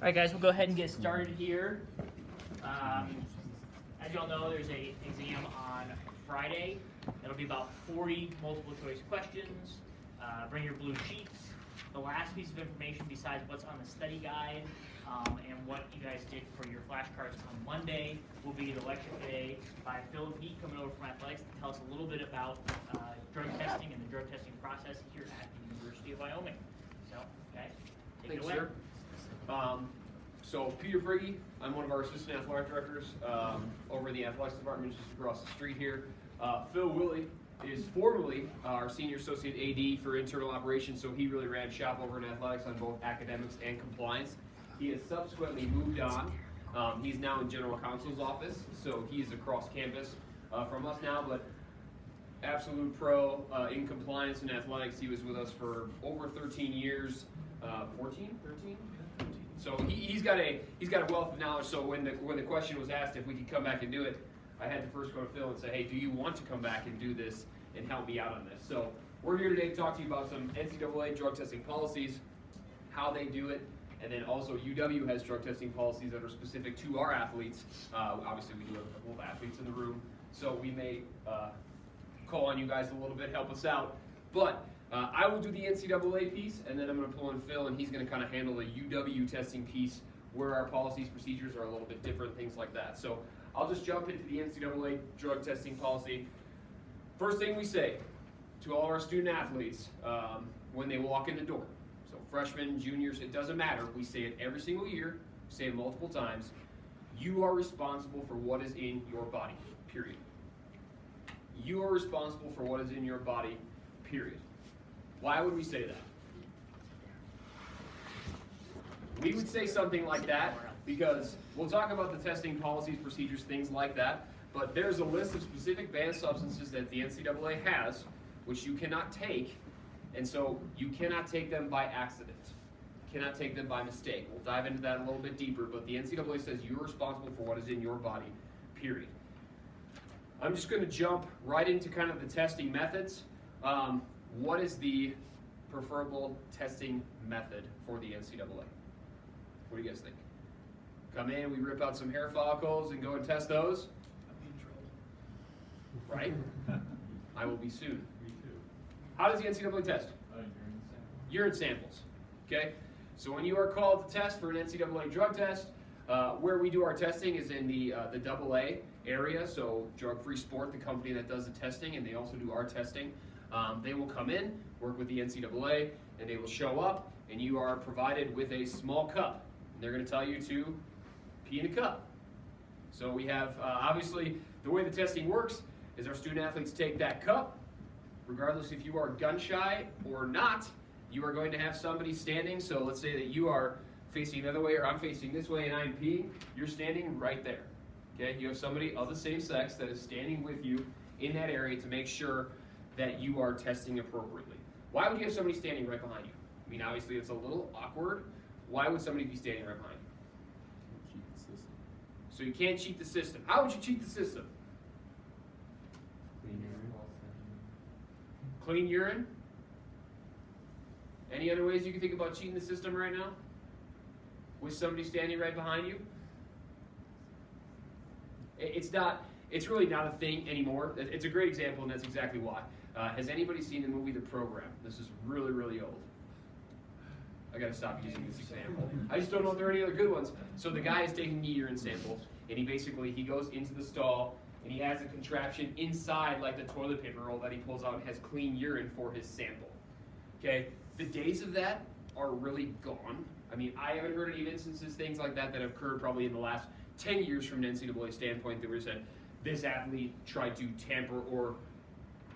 All right, guys, we'll go ahead and get started here. As y'all know, there's an exam on Friday. It'll be about 40 multiple choice questions. Bring your blue sheets. The last piece of information besides what's on the study guide and what you guys did for your flashcards on Monday will be the lecture today by Phil and Pete coming over from athletics to tell us a little bit about drug testing and the drug testing process here at the University of Wyoming. So, guys, take it away. Sir. So Peter Briggy, I'm one of our assistant athletic directors over in the athletics department just across the street here. Phil Willie is formerly our senior associate AD for internal operations, so he really ran shop over in athletics on both academics and compliance. He has subsequently moved on. He's now in general counsel's office, so he's across campus from us now, but absolute pro in compliance and athletics. He was with us for over 13 years, 13? So he's got a wealth of knowledge. So when the question was asked if we could come back and do it, I had to first go to Phil and say, hey, do you want to come back and do this and help me out on this? So we're here today to talk to you about some NCAA drug testing policies, how they do it, and then also UW has drug testing policies that are specific to our athletes. Obviously, we do have a couple of athletes in the room, so we may call on you guys a little bit, help us out. But I will do the NCAA piece, and then I'm going to pull in Phil, and he's going to kind of handle the UW testing piece where our policies, procedures are a little bit different, things like that. So I'll just jump into the NCAA drug testing policy. First thing we say to all our student athletes when they walk in the door, so freshmen, juniors, it doesn't matter. We say it every single year, we say it multiple times. You are responsible for what is in your body, period. You are responsible for what is in your body, period. Why would we say that? We would say something like that because we'll talk about the testing policies, procedures, things like that, but there's a list of specific banned substances that the NCAA has, which you cannot take, and so you cannot take them by accident. You cannot take them by mistake. We'll dive into that a little bit deeper, but the NCAA says you're responsible for what is in your body, period. I'm just going to jump right into kind of the testing methods. What is the preferable testing method for the NCAA? What do you guys think? Come in, we rip out some hair follicles and go and test those? I'll be in trouble. Right? I will be soon. Me too. How does the NCAA test? Urine samples. Okay? So when you are called to test for an NCAA drug test, where we do our testing is in the AA area, so Drug Free Sport, the company that does the testing, and they also do our testing. They will come in, work with the NCAA, and they will show up, and you are provided with a small cup. And they're going to tell you to pee in a cup. So we have, obviously, the way the testing works is our student athletes take that cup, regardless if you are gun shy or not, you are going to have somebody standing. So let's say that you are facing the other way, or I'm facing this way and I'm peeing, you're standing right there. Okay? You have somebody of the same sex that is standing with you in that area to make sure that you are testing appropriately. Why would you have somebody standing right behind you? I mean, obviously it's a little awkward. Why would somebody be standing right behind you? Cheat the system. So you can't cheat the system. How would you cheat the system? Clean urine. Clean urine? Any other ways you can think about cheating the system right now? With somebody standing right behind you? It's really not a thing anymore. It's a great example, and that's exactly why. Has anybody seen the movie The Program? This is really, really old. I gotta stop using this example. I just don't know if there are any other good ones. So the guy is taking a urine sample, and he goes into the stall, and he has a contraption inside, like the toilet paper roll that he pulls out and has clean urine for his sample. Okay? The days of that are really gone. I mean, I haven't heard any instances, things like that have occurred probably in the last 10 years from an NCAA standpoint that were said, this athlete tried to tamper or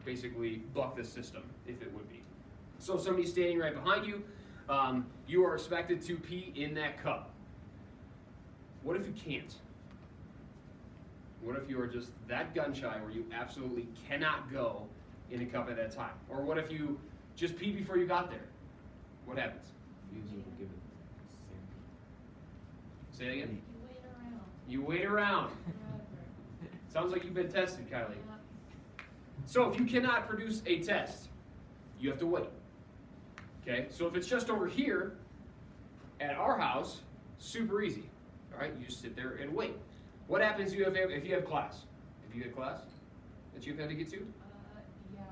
basically buck the system, if it would be. So if somebody's standing right behind you, you are expected to pee in that cup. What if you can't? What if you are just that gun shy where you absolutely cannot go in a cup at that time? Or what if you just pee before you got there? What happens? Give it Say it again? You wait around. You wait around. Forever. Sounds like you've been tested, Kylie. So if you cannot produce a test, you have to wait. Okay, so if it's just over here at our house, Super easy. All right, you just sit there and wait. What happens if you have class? If you had class that you've had to get to? Yeah.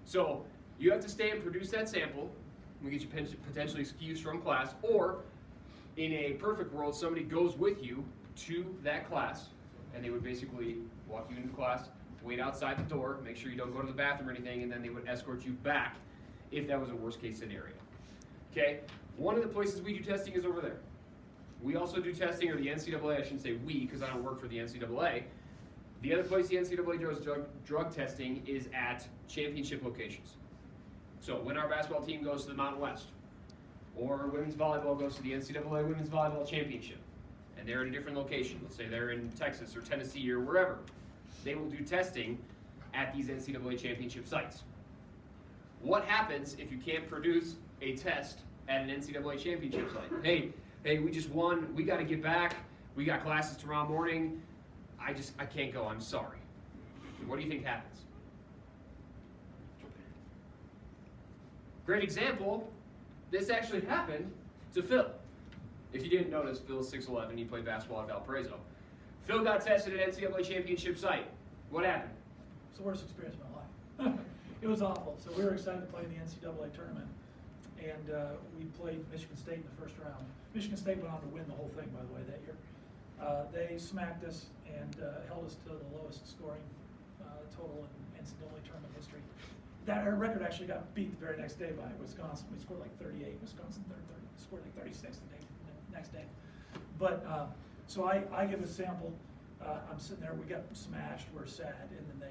So you have to stay and produce that sample. We get you potentially excused from class, or in a perfect world, somebody goes with you to that class, and they would basically walk you into class, wait outside the door, make sure you don't go to the bathroom or anything, and then they would escort you back if that was a worst case scenario. Okay? One of the places we do testing is over there. We also do testing, or the NCAA, I shouldn't say we, because I don't work for the NCAA. The other place the NCAA does drug testing is at championship locations. So when our basketball team goes to the Mountain West, or women's volleyball goes to the NCAA Women's Volleyball Championship, and they're in a different location, let's say they're in Texas or Tennessee or wherever, they will do testing at these NCAA championship sites. What happens if you can't produce a test at an NCAA championship site? Hey, we just won, we gotta get back, we got classes tomorrow morning, I can't go, I'm sorry. What do you think happens? Great example, this actually happened to Phil. If you didn't notice, Phil's 6'11", he played basketball at Valparaiso. Phil got tested at NCAA championship site. What happened? It's the worst experience of my life. It was awful. So we were excited to play in the NCAA tournament, and we played Michigan State in the first round. Michigan State went on to win the whole thing, by the way, that year. They smacked us and held us to the lowest scoring total in NCAA tournament history. Our record actually got beat the very next day by Wisconsin. We scored like 38. Wisconsin scored like 36 the next day. But so I give a sample. I'm sitting there. We got smashed. We're sad, and then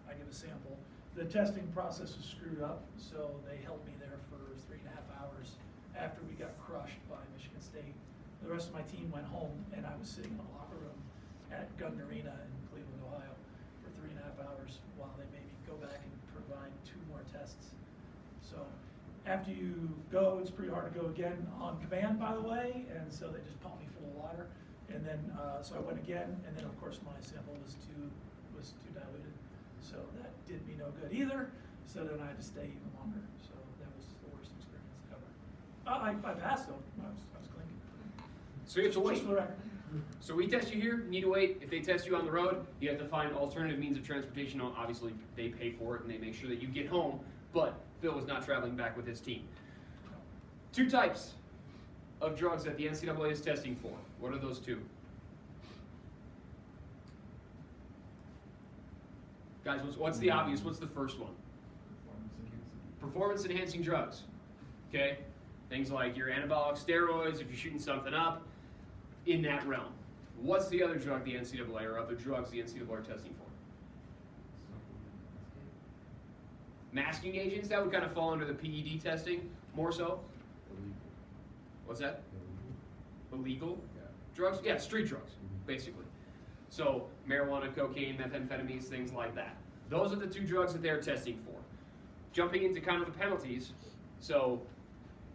I give a sample. The testing process was screwed up, so they held me there for 3.5 hours after we got crushed by Michigan State. The rest of my team went home, and I was sitting in a locker room at Gunn Arena in Cleveland, Ohio, for 3.5 hours while they made me go back and provide 2 more tests. So after you go, it's pretty hard to go again on command, by the way, and so they just pumped me full of water. And then, so I went again, and then of course my sample was too diluted. So that did me no good either. So then I had to stay even longer. So that was the worst experience ever. I passed though. I was clean. So you have to wait. Just for the record. So we test you here, you need to wait. If they test you on the road, you have to find alternative means of transportation. Obviously, they pay for it and they make sure that you get home, but Phil was not traveling back with his team. 2 types of drugs that the NCAA is testing for. What are those 2? Guys, what's the obvious? What's the first one? Performance enhancing drugs. Okay? Things like your anabolic steroids, if you're shooting something up, in that realm. What's the other drug the NCAA, or other drugs the NCAA are testing for? Masking agents, that would kind of fall under the PED testing, more so. What's that? Illegal drugs? Yeah, street drugs, basically. So marijuana, cocaine, methamphetamines, things like that. Those are the 2 drugs that they're testing for. Jumping into kind of the penalties, so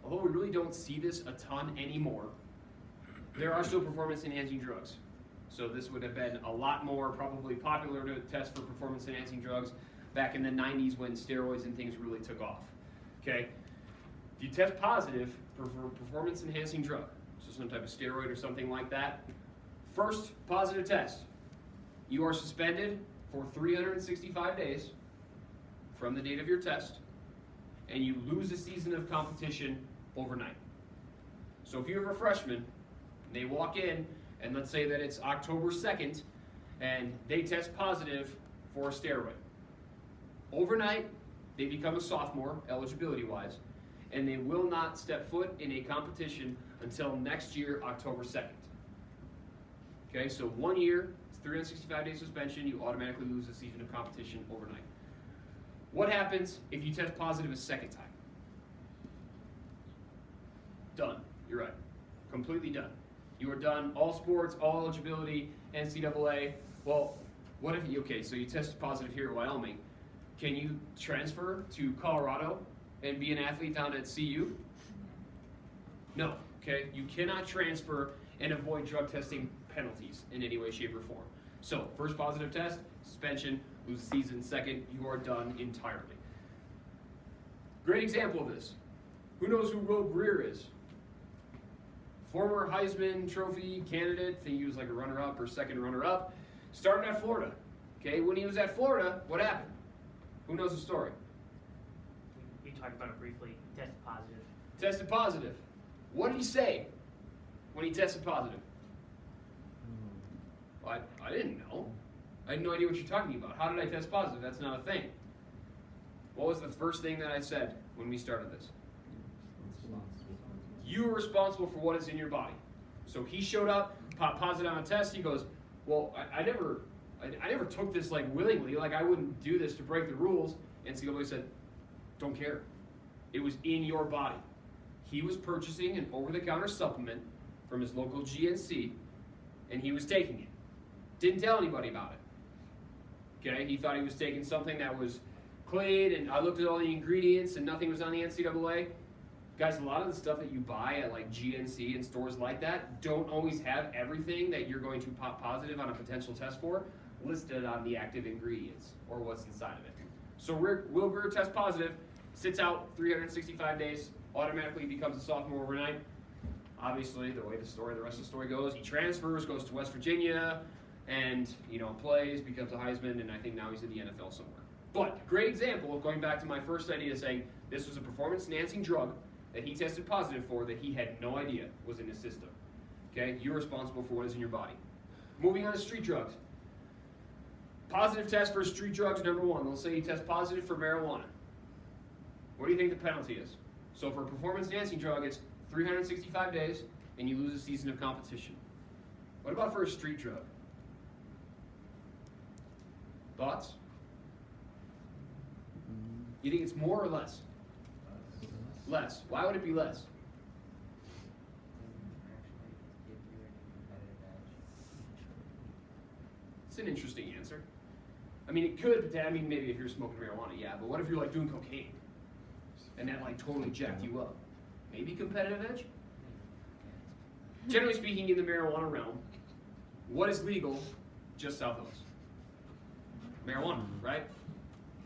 although we really don't see this a ton anymore, there are still performance-enhancing drugs. So this would have been a lot more probably popular to test for performance-enhancing drugs back in the 90s when steroids and things really took off. Okay? If you test positive for performance-enhancing drug, so some type of steroid or something like that, first positive test, you are suspended for 365 days from the date of your test, and you lose a season of competition overnight. So if you have a freshman, they walk in, and let's say that it's October 2nd, and they test positive for a steroid. Overnight, they become a sophomore, eligibility-wise, and they will not step foot in a competition until next year, October 2nd. Okay, so 1 year, it's 365-day suspension, you automatically lose a season of competition overnight. What happens if you test positive a second time? Done. You're right. Completely done. You are done. All sports, all eligibility, NCAA. Well, what if so you tested positive here at Wyoming. Can you transfer to Colorado and be an athlete down at CU? No. Okay? You cannot transfer and avoid drug testing penalties in any way, shape, or form. So, first positive test, suspension, lose the season. Second, you are done entirely. Great example of this. Who knows who Will Greer is? former Heisman Trophy candidate, I think he was like a runner-up or second runner-up, starting at Florida. Okay, when he was at Florida, what happened? Who knows the story? We talked about it briefly. Tested positive. Tested positive. What did he say when he tested positive? Well, I didn't know. I had no idea what you're talking about. How did I test positive? That's not a thing. What was the first thing that I said when we started this? You are responsible for what is in your body. So he showed up, positive on a test. He goes, well, I never took this like willingly. Like I wouldn't do this to break the rules. NCAA said, don't care. It was in your body. He was purchasing an over-the-counter supplement from his local GNC, and he was taking it. Didn't tell anybody about it. Okay, he thought he was taking something that was clean, and I looked at all the ingredients, and nothing was on the NCAA. Guys, a lot of the stuff that you buy at like GNC and stores like that don't always have everything that you're going to pop positive on a potential test for listed on the active ingredients or what's inside of it. So Will Greer tests positive, sits out 365 days, automatically becomes a sophomore overnight. Obviously, the way the rest of the story goes, he transfers, goes to West Virginia, and plays, becomes a Heisman, and I think now he's in the NFL somewhere. But great example of going back to my first idea, saying this was a performance-enhancing drug that he tested positive for that he had no idea was in his system. Okay, you're responsible for what is in your body. Moving on to street drugs. Positive test for street drugs, number one. Let's say you test positive for marijuana. What do you think the penalty is? So for a performance-enhancing drug, it's 365 days, and you lose a season of competition. What about for a street drug? Thoughts? You think it's more or less? Less. Why would it be less? It's an interesting answer. I mean, it could, maybe if you're smoking marijuana, yeah, but what if you're like doing cocaine? And that like totally jacked you up? Maybe competitive edge? Generally speaking, in the marijuana realm, what is legal just south of us? Marijuana, right?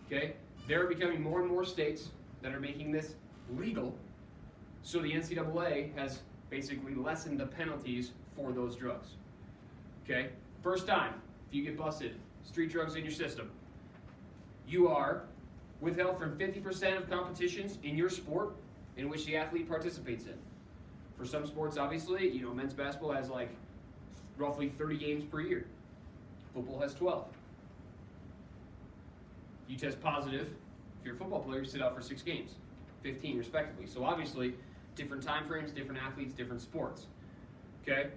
Okay? There are becoming more and more states that are making this legal, so the NCAA has basically lessened the penalties for those drugs. Okay? First time, if you get busted, street drugs in your system, you are withheld from 50% of competitions in your sport in which the athlete participates in. For some sports, obviously, men's basketball has like roughly 30 games per year. Football has 12. You test positive, if you're a football player, you sit out for 6 games, 15 respectively. So obviously, different time frames, different athletes, different sports. Okay?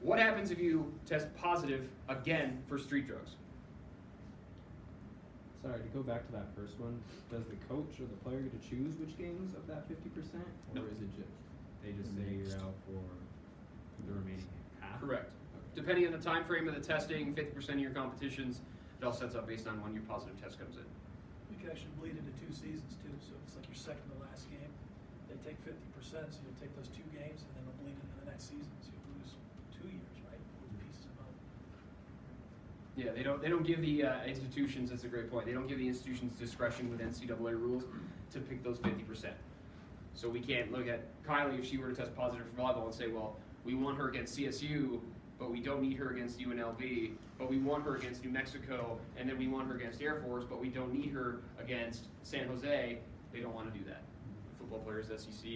What happens if you test positive again for street drugs? Sorry, to go back to that first one, does the coach or the player get to choose which games of that 50%? Or No. is it just, they just say you're out for the remaining half? Correct. Okay. Depending on the time frame of the testing, 50% of your competitions, it all sets up based on when your positive test comes in. We can actually bleed into 2 seasons too, so it's like your second to last game. They take 50%, so you'll take those 2 games and then it'll bleed into the next season, so you'll lose 2 years, right? With pieces of both. Yeah, they don't give the institutions, that's a great point, they don't give the institutions discretion with NCAA rules to pick those 50%. So we can't look at Kylie if she were to test positive for volleyball and say, well, we want her against CSU, but we don't need her against UNLV, but we want her against New Mexico, and then we want her against Air Force, but we don't need her against San Jose. They don't want to do that. Football players, SEC,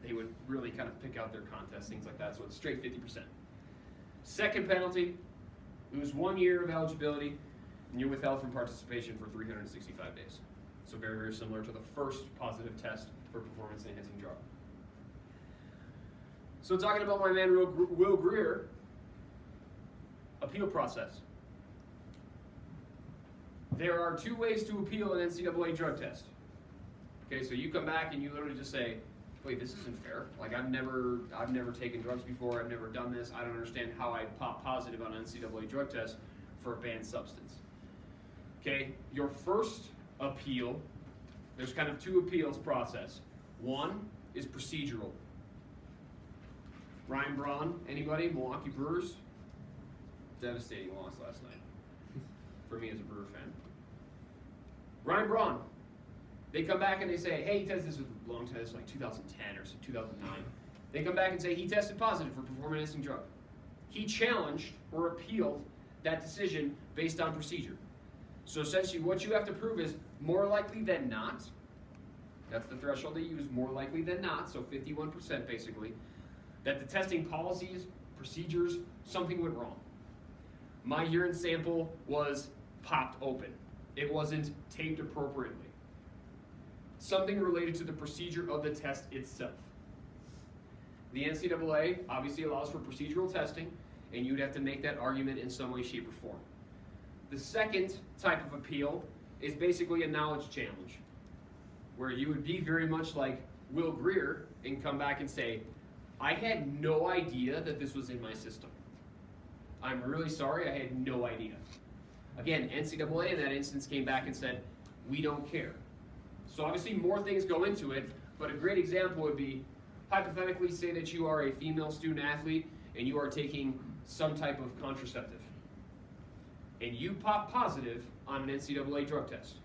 they would really kind of pick out their contests, things like that, so it's straight 50%. Second penalty, lose 1 year of eligibility, and you're withheld from participation for 365 days. So very, very similar to the first positive test for performance-enhancing drug. So talking about my man Will Greer, appeal process. There are 2 ways to appeal an NCAA drug test. Okay, so you come back and you literally just say, wait, this isn't fair. Like I've never taken drugs before, I've never done this, I don't understand how I pop positive on an NCAA drug test for a banned substance. Okay, your first appeal, there's kind of 2 appeals process. One is procedural. Ryan Braun, anybody? Milwaukee Brewers? Devastating loss last night for me as a Brewer fan. Ryan Braun, they come back and they say, hey, he tested this with a long test, like 2010 or 2009. They come back and say he tested positive for performance-enhancing drug. He challenged or appealed that decision based on procedure. So essentially what you have to prove is more likely than not, that's the threshold they use, more likely than not, so 51% basically, that the testing policies, procedures, something went wrong. My urine sample was popped open. It wasn't taped appropriately. Something related to the procedure of the test itself. The NCAA obviously allows for procedural testing, and you'd have to make that argument in some way, shape, or form. The second type of appeal is basically a knowledge challenge, where you would be very much like Will Greer and come back and say, I had no idea that this was in my system. I'm really sorry, I had no idea. Again, NCAA in that instance came back and said, we don't care. So obviously more things go into it, but a great example would be, hypothetically say that you are a female student athlete and you are taking some type of contraceptive. And you pop positive on an NCAA drug test.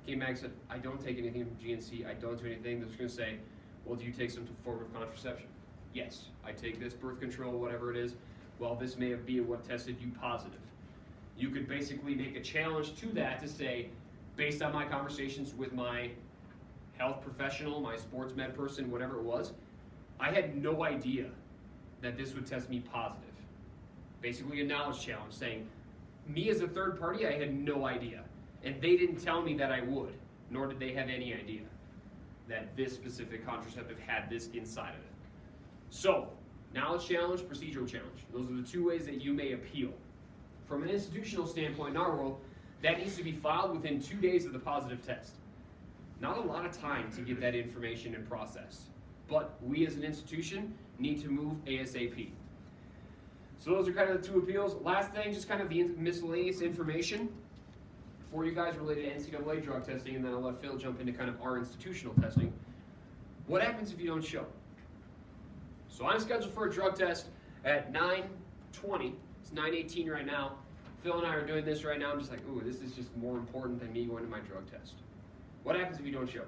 Came back and said, I don't take anything from GNC, I don't do anything. They're just going to say, well, do you take some form of contraception? Yes, I take this, birth control, whatever it is. Well, this may be what tested you positive. You could basically make a challenge to that to say, based on my conversations with my health professional, my sports med person, whatever it was, I had no idea that this would test me positive. Basically a knowledge challenge saying, me as a third party, I had no idea. And they didn't tell me that I would, nor did they have any idea that this specific contraceptive had this inside of it. So, knowledge challenge, procedural challenge. Those are the two ways that you may appeal. From an institutional standpoint in our world, that needs to be filed within 2 days of the positive test. Not a lot of time to get that information and process, but we as an institution need to move ASAP. So those are kind of the two appeals. Last thing, just kind of the miscellaneous information for you guys related to NCAA drug testing, and then I'll let Phil jump into kind of our institutional testing. What happens if you don't show? So I'm scheduled for a drug test at 9:20. It's 9:18 right now. Phil and I are doing this right now. I'm just like, ooh, this is just more important than me going to my drug test. What happens if you don't show?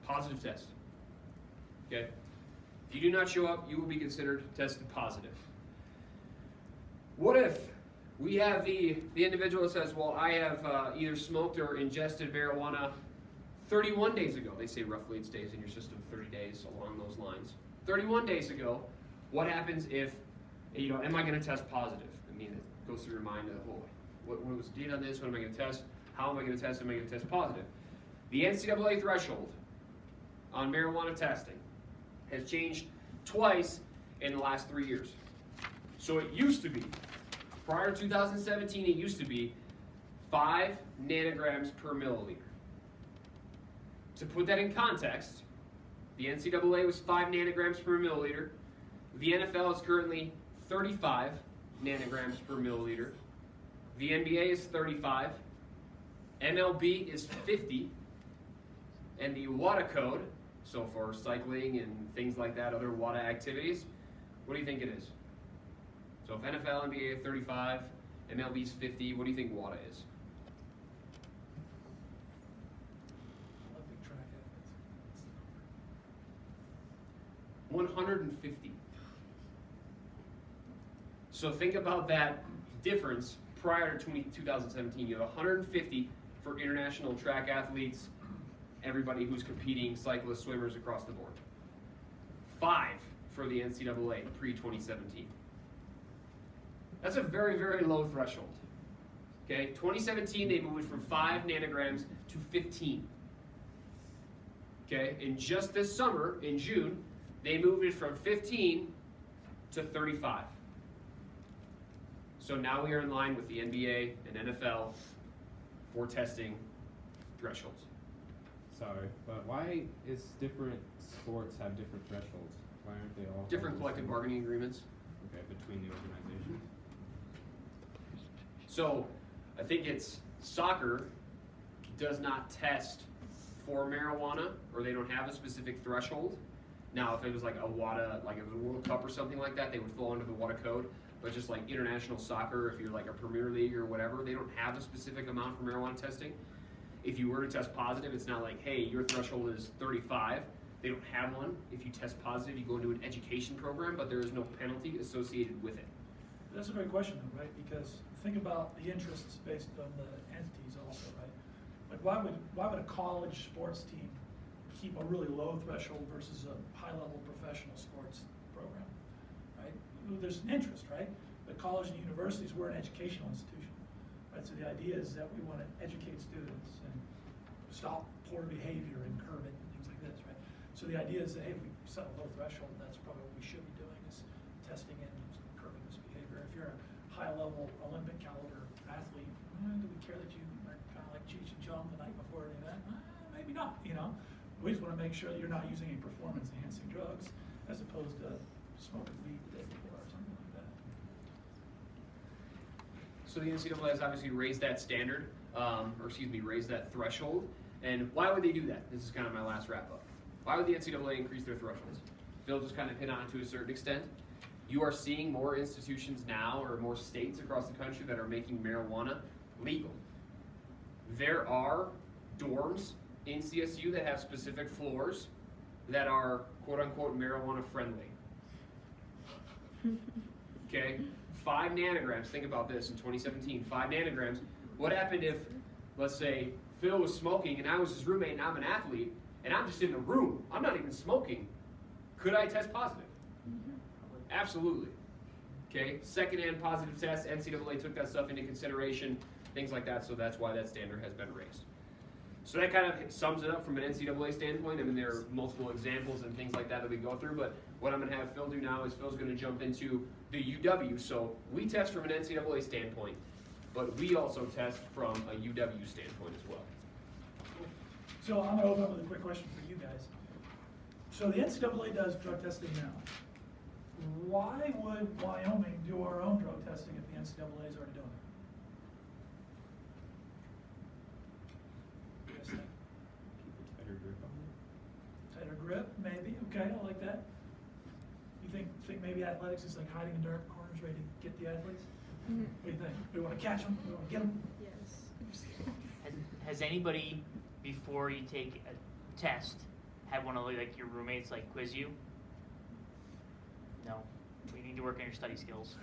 Positive test. Okay? If you do not show up, you will be considered tested positive. What if we have the individual that says, well, I have either smoked or ingested marijuana 31 days ago. They say roughly it stays in your system 30 days along those lines. 31 days ago, what happens if, am I going to test positive? I mean, it goes through your mind, what was the date on this? What am I going to test? How am I going to test? Am I going to test positive? The NCAA threshold on marijuana testing has changed twice in the last 3 years. So it used to be, prior to 2017, it used to be 5 nanograms per milliliter. To put that in context, the NCAA was 5 nanograms per milliliter. The NFL is currently 35 nanograms per milliliter. The NBA is 35. MLB is 50. And the WADA code, so for cycling and things like that, other WADA activities, what do you think it is? So if NFL, NBA are 35, MLB is 50, what do you think WADA is? Olympic track athletes. 150. So think about that difference prior to 2017. You have 150 for international track athletes, everybody who's competing, cyclists, swimmers across the board. 5 for the NCAA pre-2017. That's a very, very low threshold. Okay, 2017 they moved from 5 nanograms to 15. Okay, and just this summer, in June, they moved it from 15 to 35. So now we are in line with the NBA and NFL for testing thresholds. Sorry, but why is different sports have different thresholds? Why aren't they all Different the collective same? bargaining agreements. Okay, between the organizations. So I think it's soccer does not test for marijuana, or they don't have a specific threshold. Now, if it was like a WADA, like it was a World Cup or something like that, they would fall under the WADA code. But just like international soccer, if you're like a Premier League or whatever, they don't have a specific amount for marijuana testing. If you were to test positive, it's not like, hey, your threshold is 35. They don't have one. If you test positive, you go into an education program, but there is no penalty associated with it. That's a great question though, right? Because think about the interests based on the entities also, right? Like why would a college sports team keep a really low threshold versus a high-level professional sports program, right? There's an interest, right? But college and universities, we're an educational institution, right? So the idea is that we want to educate students and stop poor behavior and curb it and things like this, right? So the idea is that, hey, if we set a low threshold, that's probably what we should be doing is testing and curbing this behavior. If you're a high-level Olympic caliber athlete, do we care that you are kind of like Cheech and Chong the night before an event? Maybe not, you know? We just want to make sure that you're not using any performance-enhancing drugs as opposed to smoking weed the day before or something like that. So the NCAA has obviously raised that standard, raised that threshold. And why would they do that? This is kind of my last wrap up. Why would the NCAA increase their thresholds? Phil just kind of hit on it to a certain extent. You are seeing more institutions now, or more states across the country, that are making marijuana legal. There are dorms in CSU that have specific floors that are quote unquote marijuana friendly. Okay? 5 nanograms, think about this in 2017, 5 nanograms. What happened if, let's say, Phil was smoking and I was his roommate and I'm an athlete and I'm just in the room, I'm not even smoking. Could I test positive? Absolutely. Okay? Secondhand positive tests, NCAA took that stuff into consideration, things like that, so that's why that standard has been raised. So that kind of sums it up from an NCAA standpoint. I mean, there are multiple examples and things like that that we go through, but what I'm going to have Phil do now is Phil's going to jump into the UW. So we test from an NCAA standpoint, but we also test from a UW standpoint as well. So I'm going to open up with a quick question for you guys. So the NCAA does drug testing now. Why would Wyoming do our own drug testing if the NCAA is already doing it? What do you guys think? Keep a tighter grip on it. Tighter grip, maybe. Okay, I like that. You think maybe athletics is like hiding in dark corners, ready to get the athletes? What do you think? We want to catch them. We want to get them. Yes. Has anybody, before you take a test, had one of like your roommates like quiz you? No. We need to work on your study skills.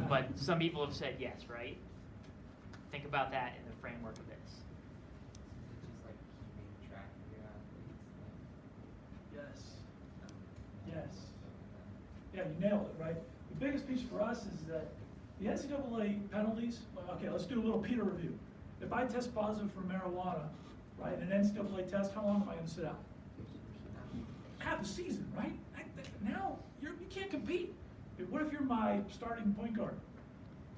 But some people have said yes, right? Think about that in the framework of this. Just like keeping track of your athletes. Yes. Yes. Yeah, you nailed it, right? The biggest piece for us is that the NCAA penalties, okay, let's do a little Peter review. If I test positive for marijuana, right, in an NCAA test, how long am I going to sit out? Half a season, right? Now you can't compete. What if you're my starting point guard,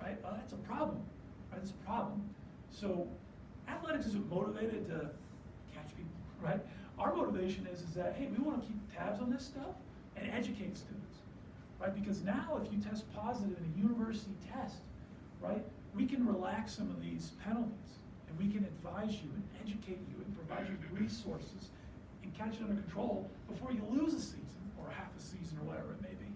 right? That's a problem, right? That's a problem. So athletics isn't motivated to catch people, right? Our motivation is that, hey, we want to keep tabs on this stuff and educate students, right? Because now if you test positive in a university test, right, we can relax some of these penalties and we can advise you and educate you and provide you with resources and catch it under control before you lose a season or half a season or whatever it may be,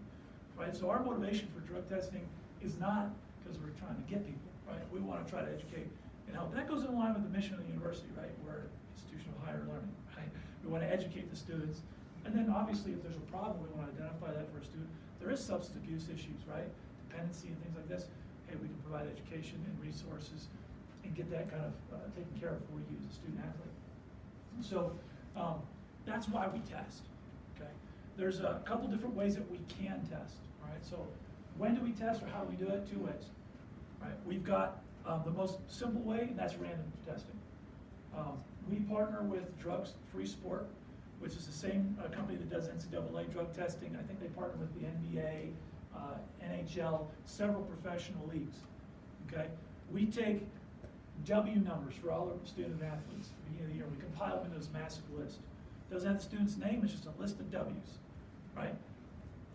right? So our motivation for drug testing is not because we're trying to get people, right? We want to try to educate and help. That goes in line with the mission of the university, right? We're an institution of higher learning, right? We want to educate the students. And then obviously if there's a problem, we want to identify that for a student. There is substance abuse issues, right? Dependency and things like this. Hey, we can provide education and resources and get that kind of taken care of before you use a student athlete. So that's why we test, okay? There's a couple different ways that we can test, all right? So when do we test or how do we do it? 2 ways, right? We've got the most simple way, and that's random testing. We partner with Drugs Free Sport, which is the same company that does NCAA drug testing. I think they partner with the NBA, NHL, several professional leagues, okay? We take W numbers for all our student athletes at the beginning of the year. We compile them into this massive list. Doesn't have the student's name, it's just a list of W's, right?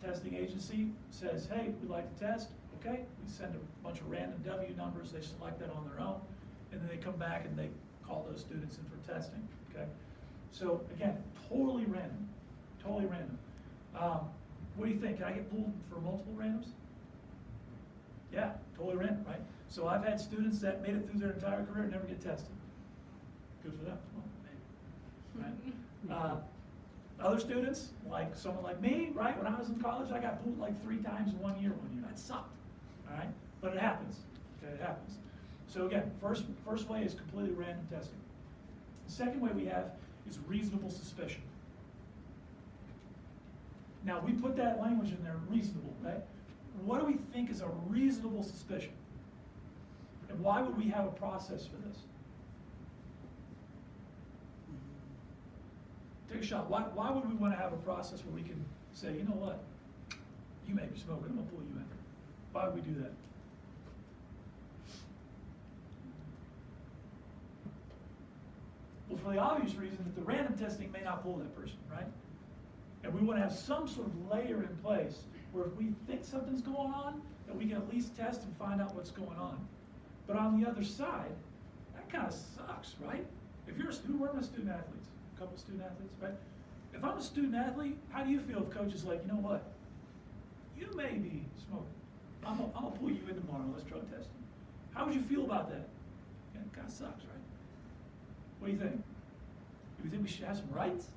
Testing agency says, hey, we'd like to test, okay? We send a bunch of random W numbers, they select that on their own, and then they come back and they call those students in for testing, okay? So again, totally random, totally random. What do you think? Can I get pulled for multiple randoms? Yeah, totally random, right? So I've had students that made it through their entire career and never get tested. Good for them. Well, maybe. Right? Other students, like someone like me, right, when I was in college, I got pulled like 3 times in 1 year one year. That sucked, all right? But it happens, okay, it happens. So again, first way is completely random testing. The second way we have is reasonable suspicion. Now, we put that language in there, reasonable, right? What do we think is a reasonable suspicion? And why would we have a process for this? Take a shot. Why would we want to have a process where we can say, you know what? You may be smoking, I'm gonna pull you in. Why would we do that? Well, for the obvious reason that the random testing may not pull that person, right? And we want to have some sort of layer in place where if we think something's going on, that we can at least test and find out what's going on. But on the other side, that kind of sucks, right? If you're a student, we're student athletes, a couple student athletes, right? If I'm a student athlete, how do you feel if coach is like, you know what? You may be smoking. I'm gonna pull you in tomorrow, let's drug test you. How would you feel about that? Yeah, it kind of sucks, right? What do you think? Do you think we should have some rights?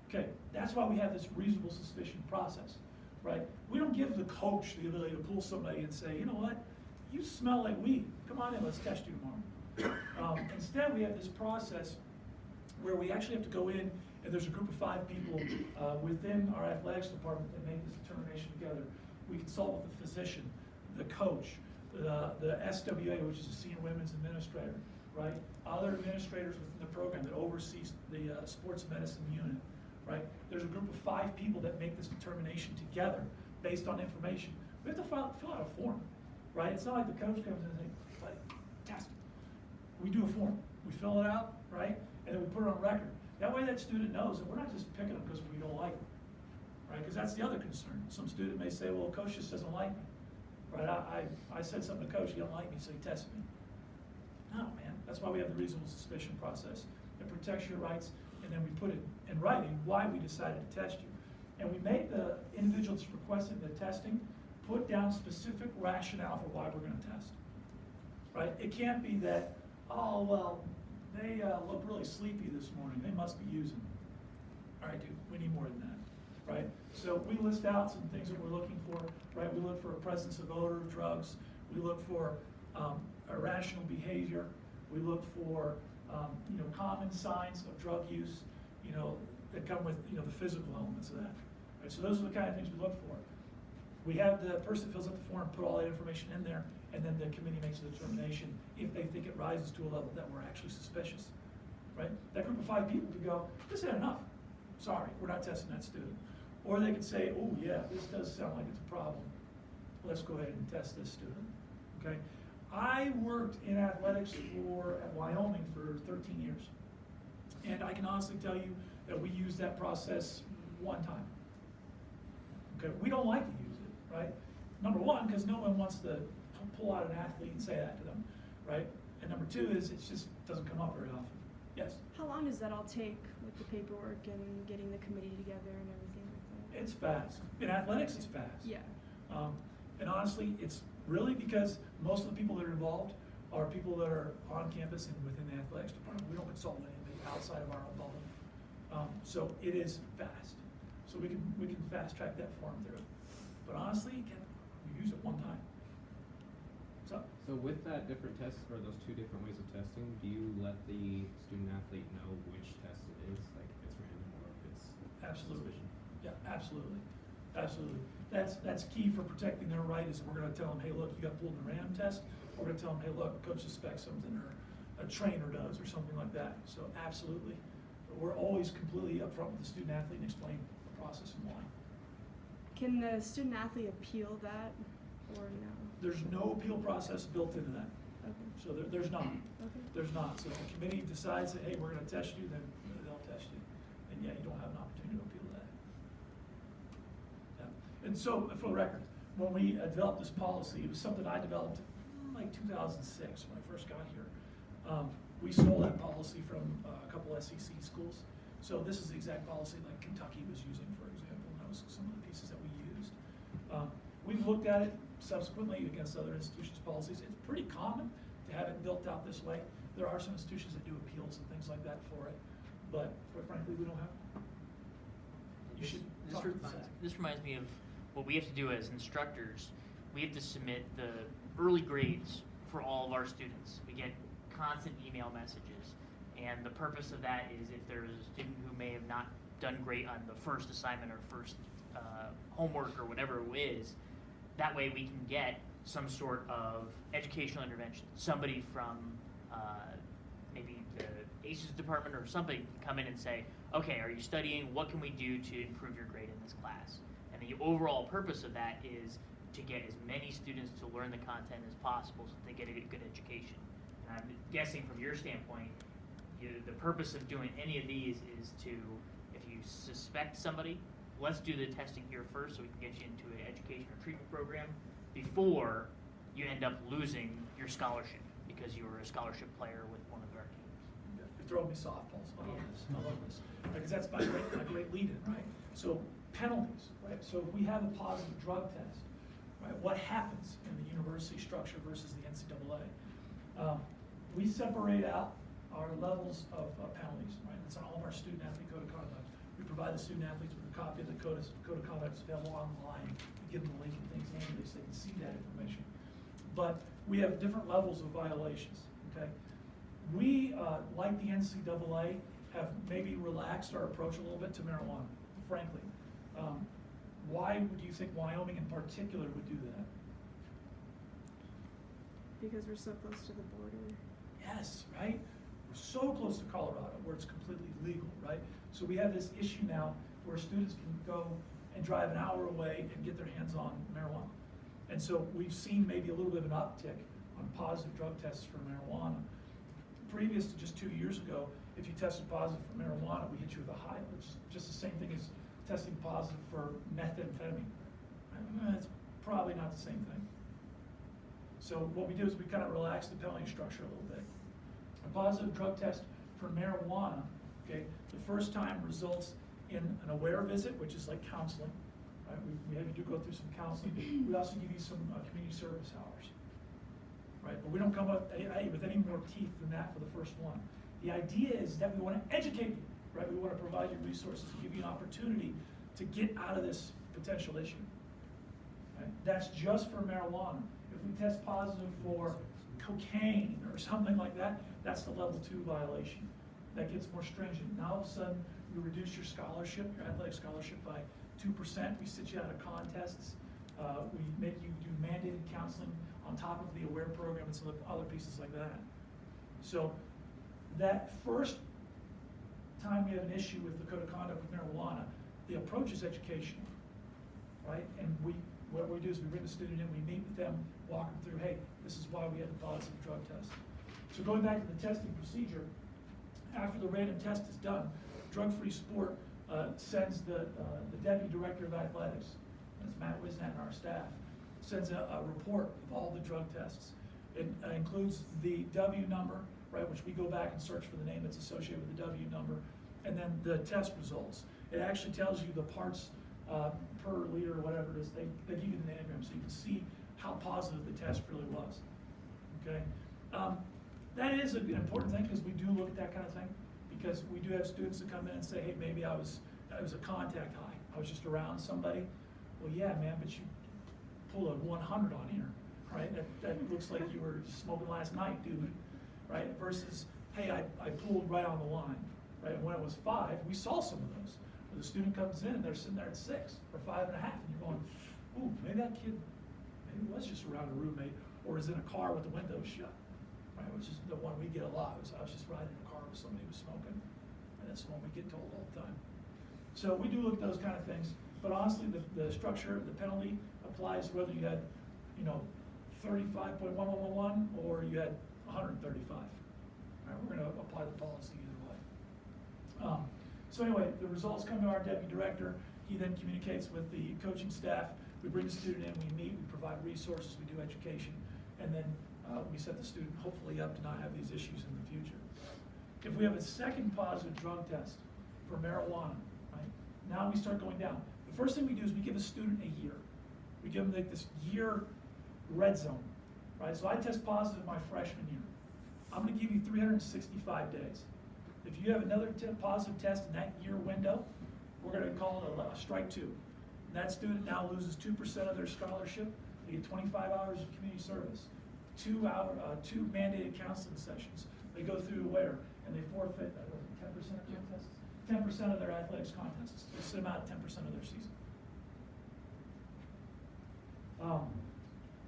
Okay, that's why we have this reasonable suspicion process, right? We don't give the coach the ability to pull somebody and say, you know what? You smell like weed. Come on in, let's test you tomorrow. Instead, we have this process where we actually have to go in, and there's a group of 5 people within our athletics department that make this determination together. We consult with the physician, the coach, the SWA, which is the Senior Women's Administrator, right? Other administrators within the program that oversees the sports medicine unit, right? There's a group of 5 people that make this determination together based on information. We have to fill out a form, right? It's not like the coach comes in and says, "Buddy, test." We do a form. We fill it out, right? And then we put it on record. That way that student knows that we're not just picking them because we don't like them, right? Because that's the other concern. Some student may say, well, coach just doesn't like me, right? I said something to coach, he don't like me, so he tested me. No, man, that's why we have the reasonable suspicion process. It protects your rights, and then we put it in writing why we decided to test you. And we make the individual that's requesting the testing put down specific rationale for why we're gonna test, right? It can't be that, oh, well, they look really sleepy this morning, they must be using. All right, dude, we need more than that, right? So we list out some things that we're looking for, right? We look for a presence of odor of drugs. We look for irrational behavior. We look for common signs of drug use, that come with the physical elements of that. Right? So those are the kind of things we look for. We have the person that fills out the form put all that information in there, and then the committee makes a determination if they think it rises to a level that we're actually suspicious. Right? That group of 5 people could go, this ain't enough. Sorry, we're not testing that student. Or they could say, oh yeah, this does sound like it's a problem. Let's go ahead and test this student. Okay? I worked in athletics at Wyoming for 13 years. And I can honestly tell you that we used that process one time. Okay, we don't like to use it, right? Number one, because no one wants to pull out an athlete and say that to them, right? And number 2 is it just doesn't come up very often. Yes? How long does that all take with the paperwork and getting the committee together and everything like that? It's fast. In athletics, it's fast. Yeah. And honestly, it's really because most of the people that are involved are people that are on campus and within the athletics department. We don't consult with anybody outside of our own bubble. So it is fast. So we can fast track that form through. But honestly, you use it one time. So with that different test, or those 2 different ways of testing, do you let the student athlete know which test it is, like if it's random or if it's Absolutely. suspicion? Yeah, absolutely. Absolutely. That's key for protecting their right is we're gonna tell them, hey, look, you got pulled in a random test. We're gonna tell them, hey, look, coach suspects something or a trainer does or something like that. So absolutely. But we're always completely upfront with the student athlete and explain the process and why. Can the student athlete appeal that or no? There's no appeal process built into that. Okay. So there's not. Okay. There's not. So if the committee decides that, hey, we're gonna test you, then they'll test you. And yeah, you don't have an opportunity to appeal that. Yeah. And so, for the record, when we developed this policy, it was something I developed in like 2006 when I first got here. We stole that policy from a couple SEC schools. So this is the exact policy like Kentucky was using, for example, and that was some of the pieces that we used. We've looked at it subsequently against other institutions' policies. It's pretty common to have it built out this way. There are some institutions that do appeals and things like that for it, but quite frankly, we don't have them. you should This talk to reminds, Zach. this reminds me of what we have to do as instructors. We have to submit the early grades for all of our students. We get constant email messages, and the purpose of that is if there's a student who may have not done great on the first assignment or first homework or whatever it is, that way we can get some sort of educational intervention. Somebody from maybe the ACES department or somebody can come in and say, okay, are you studying? What can we do to improve your grade in this class? And the overall purpose of that is to get as many students to learn the content as possible so that they get a good education. And I'm guessing from your standpoint, the purpose of doing any of these is to, if you suspect somebody, let's do the testing here first so we can get you into an education or treatment program before you end up losing your scholarship because you were a scholarship player with one of our teams. You're throwing me softballs. I love this. I love this. Because that's my great lead-in, right? So penalties, right? So if we have a positive drug test, right, what happens in the university structure versus the NCAA? We separate out our levels of penalties, right? It's on all of our student athlete code of conduct. We provide the student athletes with a copy of the code of conduct that's available online. We give them the link and things handy so they can see that information. But we have different levels of violations, okay? We, like the NCAA, have maybe relaxed our approach a little bit to marijuana, frankly. Why do you think Wyoming in particular would do that? Because we're so close to the border. Yes, right? We're so close to Colorado where it's completely legal, right? So we have this issue now where students can go and drive an hour away and get their hands on marijuana. And so we've seen maybe a little bit of an uptick on positive drug tests for marijuana. Previous to just 2 years ago, if you tested positive for marijuana, we hit you with a high, which is just the same thing as testing positive for methamphetamine. It's probably not the same thing. So what we do is we kind of relax the penalty structure a little bit. A positive drug test for marijuana, okay, the first time results in an aware visit, which is like counseling. Right? We have you go through some counseling. We also give you some community service hours. Right? But we don't come up with any more teeth than that for the first one. The idea is that we want to educate you, right? We want to provide you resources to give you an opportunity to get out of this potential issue. Right? That's just for marijuana. If we test positive for cocaine or something like that, that's the level 2 violation. That gets more stringent. Now all of a sudden, we reduce your scholarship, your athletic scholarship by 2%. We sit you out of contests. We make you do mandated counseling on top of the AWARE program and some other pieces like that. So that first time we have an issue with the code of conduct with marijuana, the approach is educational, right? And what we do is we bring the student in, we meet with them, walk them through, hey, this is why we had the positive drug test. So going back to the testing procedure, after the random test is done, Drug Free Sport sends the Deputy Director of Athletics, that's Matt Wisnat and our staff, sends a report of all the drug tests. It includes the W number, right, which we go back and search for the name that's associated with the W number, and then the test results. It actually tells you the parts per liter or whatever it is. They give you the nanogram so you can see how positive the test really was. Okay, that is an important thing because we do look at that kind of thing because we do have students that come in and say, hey, maybe it was a contact high. I was just around somebody. Well, yeah, man, but you pull a 100 on here, right? That looks like you were smoking last night, dude, right? Versus, hey, I pulled right on the line, right? And when it was 5, we saw some of those. Where the student comes in and they're sitting there at 6 or 5.5, and you're going, ooh, maybe that kid, maybe was just around a roommate or is in a car with the windows shut, right? Which is the one we get a lot. I was just riding in a car with somebody who was smoking, and that's the one we get told all the time. So we do look at those kind of things, but honestly, the structure, the penalty applies whether you had, 35.1111 or you had 135. All right, we're going to apply the policy either way. So anyway, the results come to our deputy director. He then communicates with the coaching staff. We bring the student in, we meet, we provide resources, we do education, and then we set the student hopefully up to not have these issues in the future. If we have a second positive drug test for marijuana, right, now we start going down. The first thing we do is we give a student a year. We give them like this year red zone, right? So I test positive my freshman year. I'm gonna give you 365 days. If you have another positive test in that year window, we're gonna call it a strike two. And that student now loses 2% of their scholarship. They get 25 hours of community service, 2 mandated counseling sessions. They go through where, and they forfeit 10% of contests, 10% of their athletics contests. It's about 10% of their season.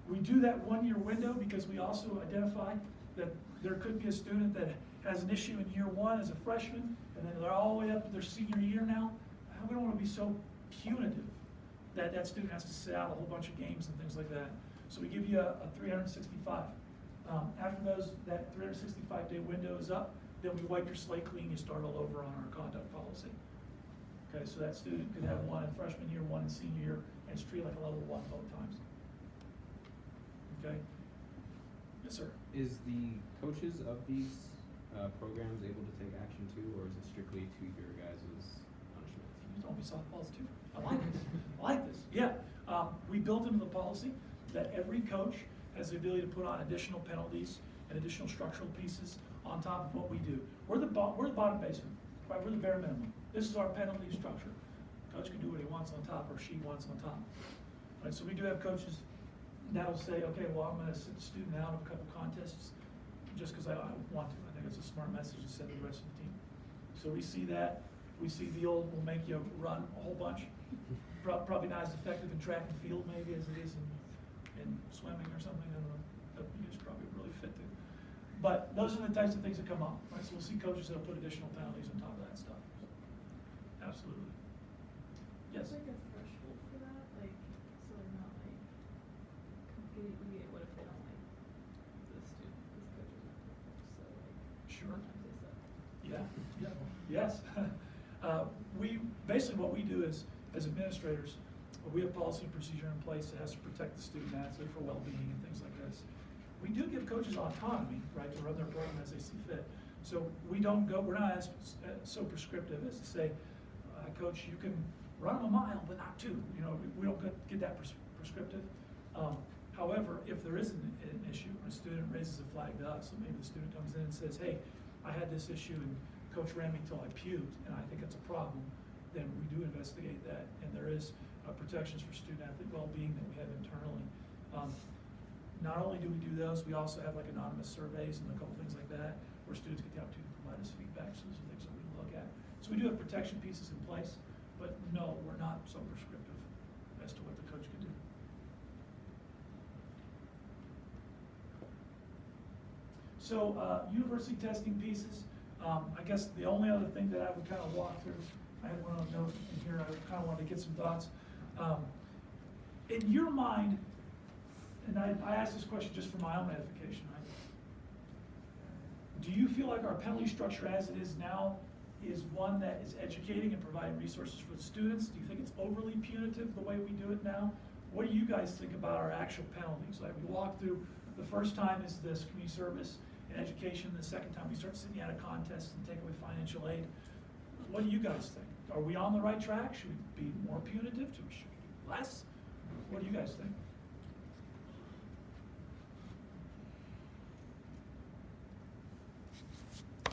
We do that 1 year window because we also identify that there could be a student that has an issue in year one as a freshman, and then they're all the way up to their senior year now. We don't want to be so punitive that that student has to sit out a whole bunch of games and things like that. So we give you a 365. After that 365-day window is up, then we wipe your slate clean, you start all over on our conduct policy. Okay, so that student could have one in freshman year, one in senior year, and it's treated like a level 1 both times. Okay? Yes, sir. Is the coaches of these programs able to take action too, or is it strictly to your guys' punishment? You don't be softballs too. I like this. I like this. Yeah. We built into the policy that every coach has the ability to put on additional penalties and additional structural pieces on top of what we do. We're the bottom basement, right? We're the bare minimum. This is our penalty structure. Coach can do what he wants on top or she wants on top. Right? So we do have coaches that'll say, okay, well, I'm going to sit the student out of a couple contests just because I want to. I think it's a smart message to send to the rest of the team. So we see that. We see the old, we'll make you run a whole bunch. Probably not as effective in track and field maybe as it is in swimming or something. I don't know. You just probably really fit to. But those are the types of things that come up. Right? So we'll see coaches that'll put additional penalties on top of that stuff. Absolutely. Yes? Like a threshold for that, like, so they're not like completely, what if they don't like this coach is not perfect, so like. Sure. Sometimes they suck. Yeah, yes. We, basically what we do is, as administrators, we have policy and procedure in place that has to protect the student athlete for well-being and things like this. We do give coaches autonomy, right, to run their program as they see fit. So we don't go, we're not as so prescriptive as to say, coach, you can run a mile, but not 2. You know, we don't get that prescriptive. However, if there is an issue, or a student raises a flag to us, so maybe the student comes in and says, hey, I had this issue and coach ran me till I puked, and I think it's a problem, then we do investigate that, and there is protections for student-athlete well-being that we have internally. Not only do we do those, we also have like anonymous surveys and a couple things like that, where students get the opportunity to provide us feedback, so those are things that we look at. So we do have protection pieces in place, but no, we're not so prescriptive as to what the coach can do. So university testing pieces, I guess the only other thing that I would kind of walk through, I had one note in here, I kind of wanted to get some thoughts. In your mind, and I asked this question just for my own edification, right? Do you feel like our penalty structure as it is now is one that is educating and providing resources for the students? Do you think it's overly punitive the way we do it now? What do you guys think about our actual penalties? Like we walk through, the first time is this community service and education, the second time we start sitting out a contest and take away financial aid. What do you guys think? Are we on the right track? Should we be more punitive? Should we be less? What do you guys think?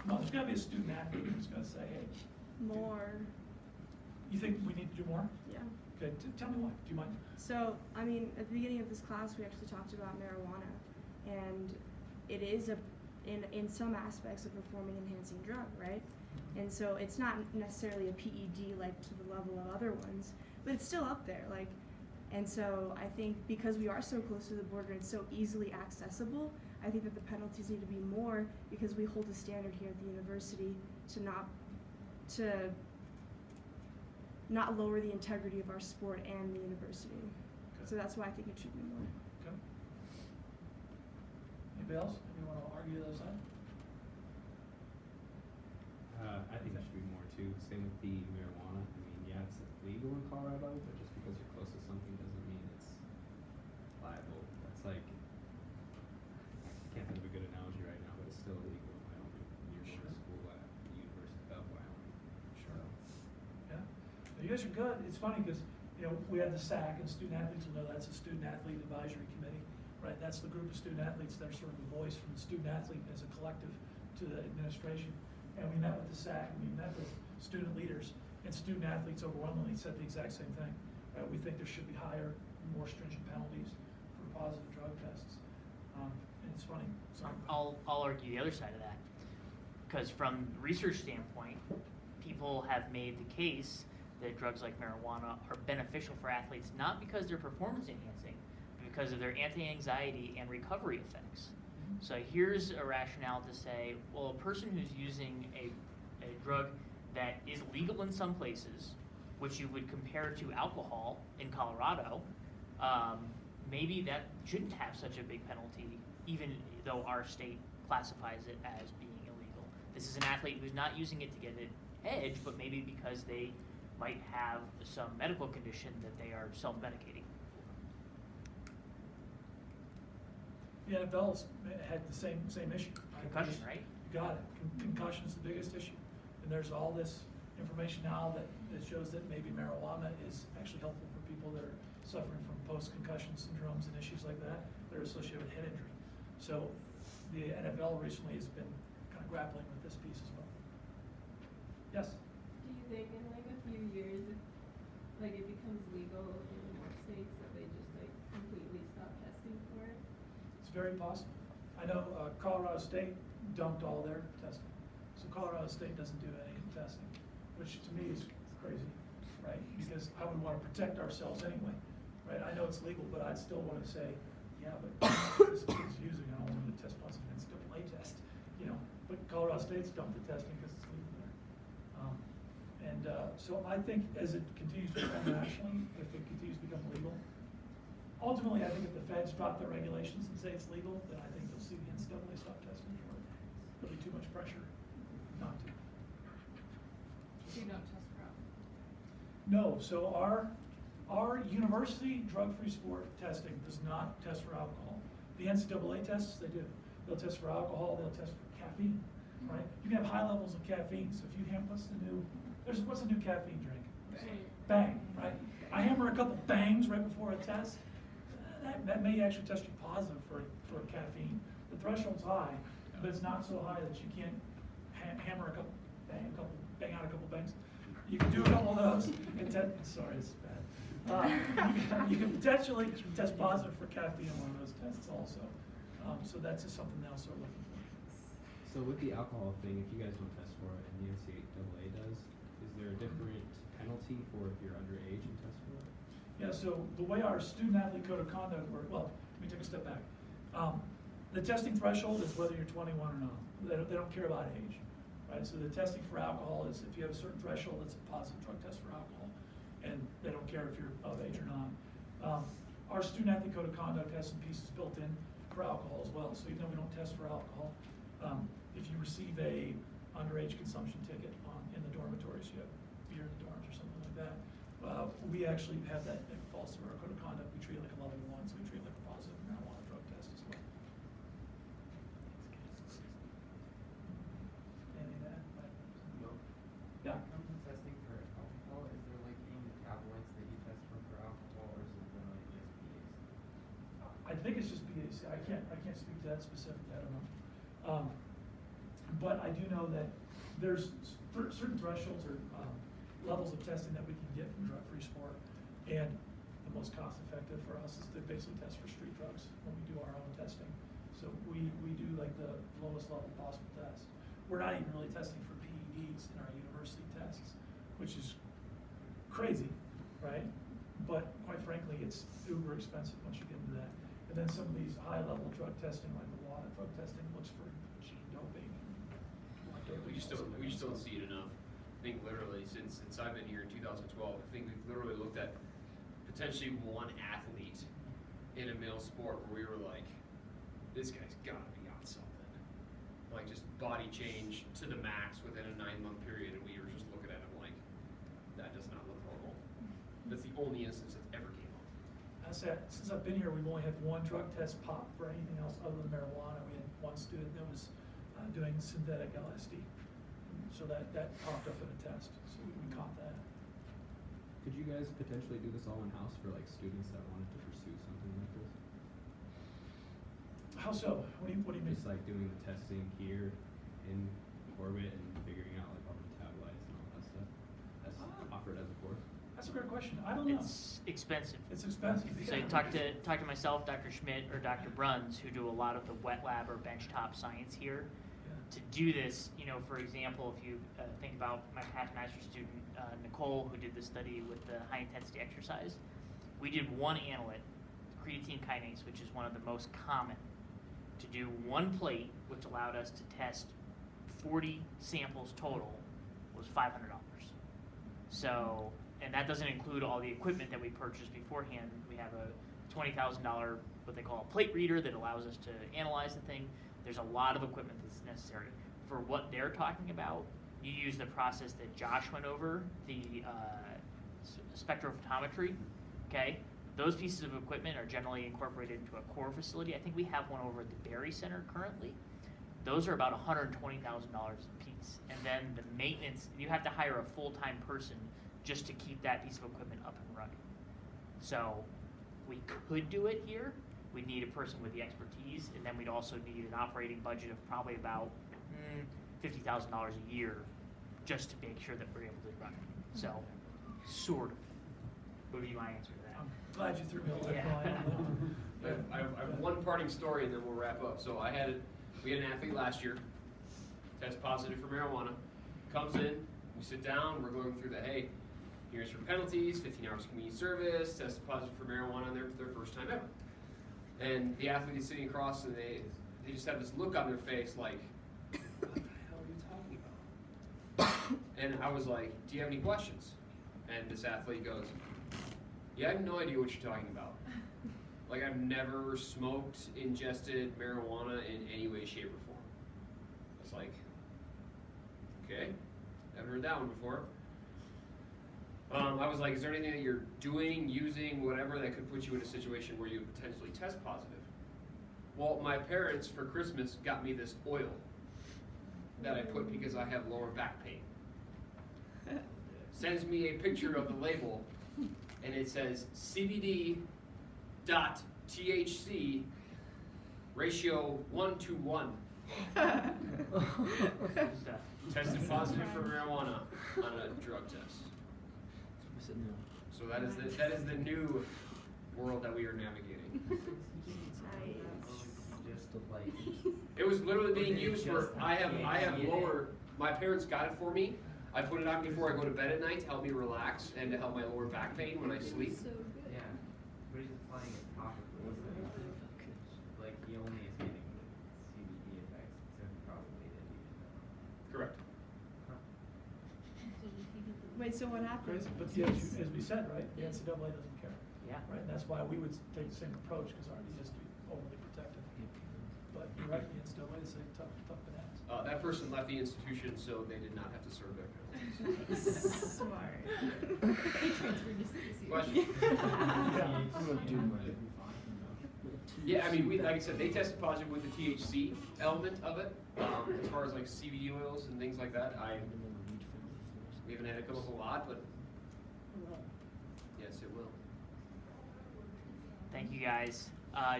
No, there's got to be a student athlete who's going to say, hey. More, You think we need to do more? yeah. Okay, tell me why. Do you mind? So, I mean, at the beginning of this class, we actually talked about marijuana, and it is in some aspects a performing enhancing drug, right? And so it's not necessarily a PED like to the level of other ones, but it's still up there, like. And so I think because we are so close to the border and so easily accessible, I think that the penalties need to be more because we hold a standard here at the university to not lower the integrity of our sport and the university. Okay. So that's why I think it should be more. Okay. Anybody else? Anybody want to argue the other side? I think that should be more too. Same with the marijuana. I mean, yeah, it's legal in Colorado, but just because you're close to something doesn't mean it's liable. That's like, I can't think of a good analogy right now, but it's still illegal in Wyoming. And you're going to school at the University of Wyoming. Sure. Yeah. You guys are good. It's funny because, you know, we have the SAC, and student athletes will know that's a student athlete advisory committee, right? That's the group of student athletes that are sort of the voice from the student athlete as a collective to the administration. And we met with the SAC, and we met with student leaders, And student athletes overwhelmingly said the exact same thing. Right? We think there should be higher, more stringent penalties for positive drug tests. And it's funny. So I'll argue the other side of that. Because from research standpoint, people have made the case that drugs like marijuana are beneficial for athletes, not because they're performance enhancing, but because of their anti-anxiety and recovery effects. So here's a rationale to say, well, a person who's using a drug that is legal in some places, which you would compare to alcohol in Colorado, maybe that shouldn't have such a big penalty, even though our state classifies it as being illegal. This is an athlete who's not using it to get an edge, but maybe because they might have some medical condition that they are self-medicating. the NFL's had the same issue. Concussion, right? You got it. Concussion's the biggest issue. And there's all this information now that shows that maybe marijuana is actually helpful for people that are suffering from post-concussion syndromes and issues like that are associated with head injury. So the NFL recently has been kind of grappling with this piece as well. Yes? Do you think in like a few years, if like it becomes legal in more states, that they just like completely stop testing for it? It's very possible. I know Colorado State dumped all their testing. So Colorado State doesn't do any testing, which to me is crazy, right? Because I would want to protect ourselves anyway, right? I know it's legal, but I'd still want to say, yeah, but this kid's using, I don't want him to test positive for NCAA test, you know. But Colorado State's dumped the testing because it's legal there. So I think as it continues to grow nationally, if it continues to become legal, ultimately, I think if the feds drop their regulations and say it's legal, then I think you'll see the NCAA stop testing for it. There'll be too much pressure not to. Do you not test for alcohol? No, so our university drug-free sport testing does not test for alcohol. The NCAA tests, they do. They'll test for alcohol, they'll test for caffeine, right? You can have high levels of caffeine, so if you what's a new caffeine drink? Bang, right? I hammer a couple bangs right before a test. That may actually test you positive for caffeine. The threshold's high, but it's not so high that you can't hammer bang out a couple bangs. You can do a couple of those and sorry, it's bad. You can potentially test positive for caffeine on one of those tests also. So that's just something else we're looking for. So with the alcohol thing, if you guys don't test for it and the NCAA does, is there a different penalty for if you're underage and test for it? Yeah, so the way our student athlete code of conduct works, well, let me take a step back. The testing threshold is whether you're 21 or not. They don't care about age, right? So the testing for alcohol is if you have a certain threshold, it's a positive drug test for alcohol. And they don't care if you're of age or not. Our student athlete code of conduct has some pieces built in for alcohol as well. So even though we don't test for alcohol, if you receive a underage consumption ticket in the dormitories, you have beer in the dorms or something like that, we actually have that, it falls through our code of conduct. We treat it like a level 1, so we treat it like a positive marijuana drug test as well. Anything to add? No. Yeah. When it comes to testing for alcohol, is there like any metabolites that you test for alcohol, or is it generally just pH? I think it's just BAC. I can't speak to that specifically. I don't know. But I do know that there's certain thresholds or levels of testing that we can get from drug-free sport, and the most cost-effective for us is to basically test for street drugs when we do our own testing. So we do like the lowest level possible test. We're not even really testing for PEDs in our university tests, which is crazy, right? But quite frankly, it's uber expensive once you get into that. And then some of these high-level drug testing, like the WADA drug testing, looks for gene doping. We just don't see it enough. I think literally since I've been here in 2012, I think we've literally looked at potentially one athlete in a male sport where we were like, this guy's gotta be on something. Like just body change to the max within a 9-month period, and we were just looking at him like, that does not look normal. That's the only instance that's ever came up. I said, since I've been here, we've only had one drug test pop for anything else other than marijuana. We had one student that was doing synthetic LSD. So that popped up in a test, so we caught that. Could you guys potentially do this all in-house for like students that wanted to pursue something like this? How so? What do you mean? Just like doing the testing here in Corbett and figuring out like all the metabolites and all that stuff. offer it as a course? That's a great question. I don't know. It's expensive. It's expensive. So yeah. you talk to myself, Dr. Schmidt, or Dr. Bruns, who do a lot of the wet lab or benchtop science here. Yeah. To do this, you know, for example, if you think about my past master's student, Nicole, who did the study with the high intensity exercise, we did one analyte, creatine kinase, which is one of the most common, to do one plate, which allowed us to test 40 samples total, was $500. So, and that doesn't include all the equipment that we purchased beforehand. We have a $20,000, what they call a plate reader, that allows us to analyze the thing. There's a lot of equipment that's necessary. For what they're talking about, you use the process that Josh went over, the spectrophotometry, okay? Those pieces of equipment are generally incorporated into a core facility. I think we have one over at the Berry Center currently. Those are about $120,000 a piece. And then the maintenance, you have to hire a full-time person just to keep that piece of equipment up and running. So we could do it here. We'd need a person with the expertise, and then we'd also need an operating budget of probably about $50,000 a year just to make sure that we're able to run it. So, sort of, would be my answer to that. I'm glad you threw me a Yeah. lifeline on that. I have one parting story and then we'll wrap up. So we had an athlete last year, test positive for marijuana, comes in, we sit down, we're going through the, hey, here's your penalties, 15 hours of community service, tested positive for marijuana on their first time ever. And the athlete is sitting across and they just have this look on their face like, what the hell are you talking about? And I was like, do you have any questions? And this athlete goes, yeah, I have no idea what you're talking about. Like, I've never smoked, ingested marijuana in any way, shape, or form. It's like, okay, haven't heard that one before. I was like, is there anything that you're doing, using, whatever, that could put you in a situation where you potentially test positive? Well, my parents, for Christmas, got me this oil that I put because I have lower back pain. Sends me a picture of the label, and it says CBD dot THC ratio 1:1. Good stuff. Tested positive for marijuana on a drug test. So that is the new world that we are navigating. Just to like. It was literally being used for I have lower. My parents got it for me. I put it on before I go to bed at night to help me relax and to help my lower back pain when I sleep. So good. Yeah, but he's applying it topically. Like he only is getting the CBD effects, so probably that he didn't know. Correct. So did he get the? Wait, so what happened? Crazy, but as we said, right, the NCAA doesn't care, Yeah. right? And that's why we would take the same approach, because ours is just overly protective. But you're right, the NCAA is a tough bananas. That person left the institution, so they did not have to serve their penalties. Smart. They transferred to CSU. Question? Yeah, I mean, like I said, they tested positive with the THC element of it. As far as like CBD oils and things like that, we haven't had it come up a lot, but yes, it will. Thank you guys.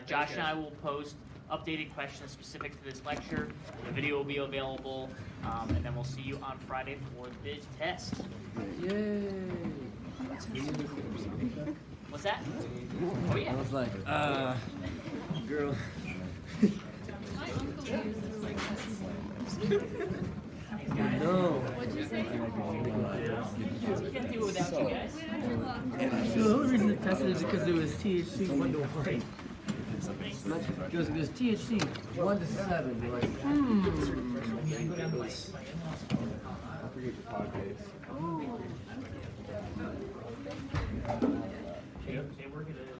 Josh and I will post updated questions specific to this lecture. The video will be available, and then we'll see you on Friday for the test. Yay! What's that? Oh yeah. I was like, girl. My uncle used to like Thanks, guys. No. What'd you say? We can't do it without you guys. So the only reason I tested is because it was THC 1 to 1. It was THC 1 to 7. You're like, I forget the podcast. They work at a